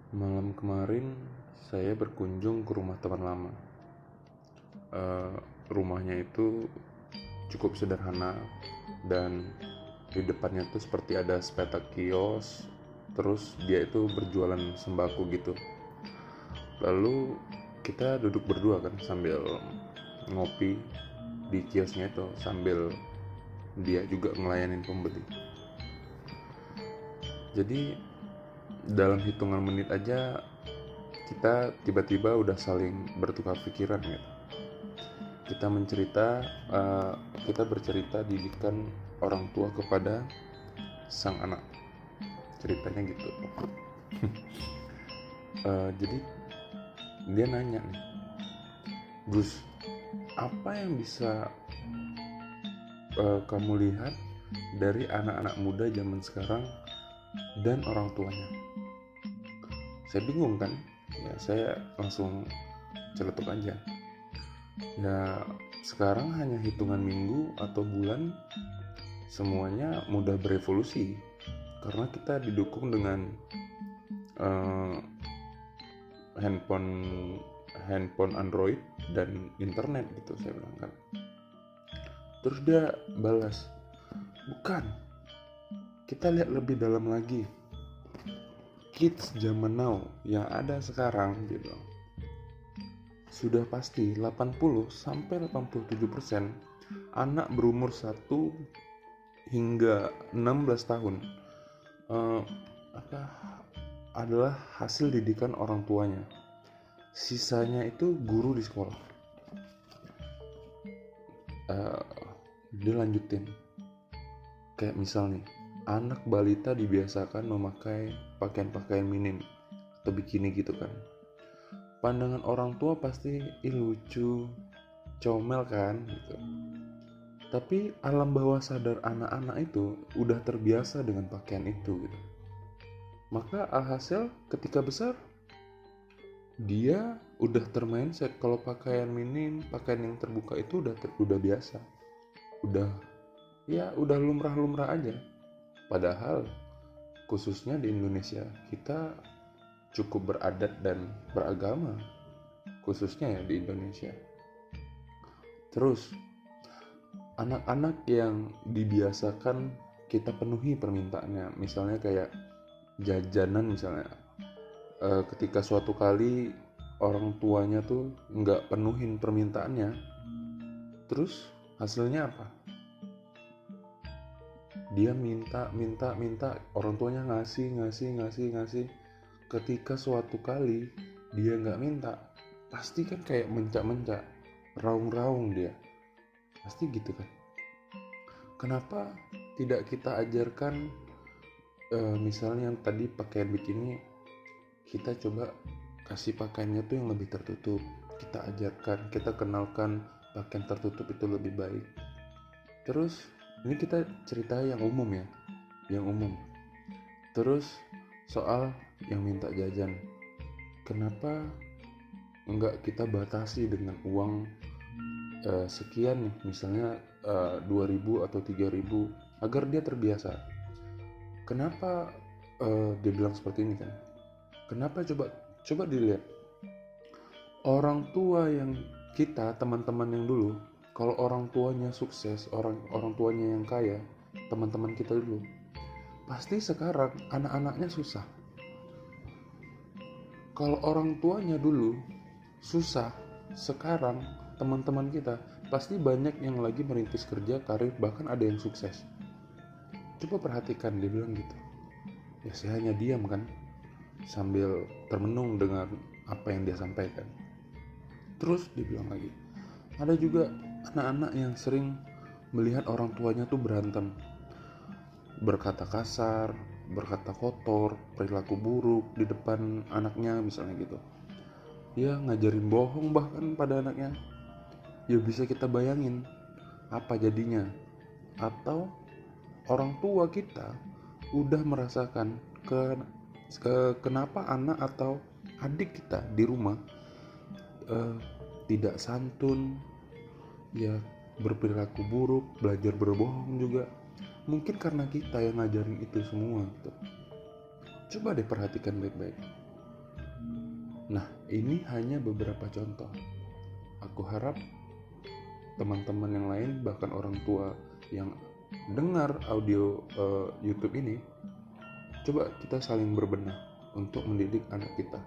Malam kemarin saya berkunjung ke rumah teman lama. Eh, Rumahnya itu cukup sederhana dan di depannya tuh seperti ada sepetak kios. Terus dia itu berjualan sembako gitu. Lalu kita duduk berdua kan sambil ngopi di kiosnya itu sambil dia juga ngelayanin pembeli. Jadi dalam hitungan menit aja kita tiba-tiba udah saling bertukar pikiran gitu. Kita mencerita, eh, kita bercerita didikan orang tua kepada sang anak. Ceritanya gitu. Jadi dia nanya nih, Gus, apa yang bisa kamu lihat dari anak-anak muda zaman sekarang dan orang tuanya? Saya bingung kan, ya saya langsung celetuk aja. Ya sekarang hanya hitungan minggu atau bulan semuanya mudah berevolusi karena kita didukung dengan uh, handphone handphone Android dan internet gitu, saya bilang kan. Terus dia balas, bukan, kita lihat lebih dalam lagi, kids zaman now yang ada sekarang gitu sudah pasti 80-87% anak berumur 1 hingga 16 tahun uh, apa adalah hasil didikan orang tuanya. Sisanya itu guru di sekolah. uh, Dia lanjutin, kayak misal nih, anak balita dibiasakan memakai pakaian-pakaian minim atau bikini gitu kan. Pandangan orang tua pasti lucu, comel kan gitu. Tapi alam bawah sadar anak-anak itu udah terbiasa dengan pakaian itu gitu. Maka alhasil ketika besar dia udah termindset kalau pakaian minim, pakaian yang terbuka itu udah biasa. Udah lumrah-lumrah aja. Padahal khususnya di Indonesia kita cukup beradat dan beragama, khususnya ya di Indonesia. Terus anak-anak yang dibiasakan kita penuhi permintaannya, misalnya kayak jajanan misalnya, ketika suatu kali orang tuanya tuh nggak penuhin permintaannya, terus hasilnya apa? Dia minta, orang tuanya ngasih. Ketika suatu kali dia nggak minta, pasti kan kayak mencak-mencak, raung-raung dia, pasti gitu kan. Kenapa tidak kita ajarkan, misalnya yang tadi pakaian bikini, kita coba kasih pakaiannya tuh yang lebih tertutup. Kita ajarkan, kita kenalkan pakaian tertutup itu lebih baik. Terus ini kita cerita yang umum ya, yang umum. Terus soal yang minta jajan, kenapa enggak kita batasi dengan uang sekian nih, misalnya 2.000 atau 3.000, agar dia terbiasa. Kenapa dia bilang seperti ini kan? Kenapa coba dilihat orang tua yang kita, teman-teman yang dulu, kalau orang tuanya sukses, orang tuanya yang kaya, teman-teman kita dulu, pasti sekarang anak-anaknya susah. Kalau orang tuanya dulu susah, sekarang teman-teman kita pasti banyak yang lagi merintis kerja, karir, bahkan ada yang sukses. Coba perhatikan, dia bilang gitu. Ya saya hanya diam kan, sambil termenung dengan apa yang dia sampaikan. Terus dia bilang lagi, ada juga anak-anak yang sering melihat orang tuanya tuh berantem, berkata kasar, berkata kotor, perilaku buruk di depan anaknya misalnya gitu. Ya ngajarin bohong bahkan pada anaknya. Ya bisa kita bayangin apa jadinya. Atau orang tua kita udah merasakan kenapa anak atau adik kita di rumah tidak santun, ya berperilaku buruk, belajar berbohong juga. Mungkin karena kita yang ngajarin itu semua gitu. Coba deh perhatikan baik-baik. Nah, ini hanya beberapa contoh. Aku harap teman-teman yang lain, bahkan orang tua yang dengar audio YouTube ini, coba kita saling berbenah untuk mendidik anak kita.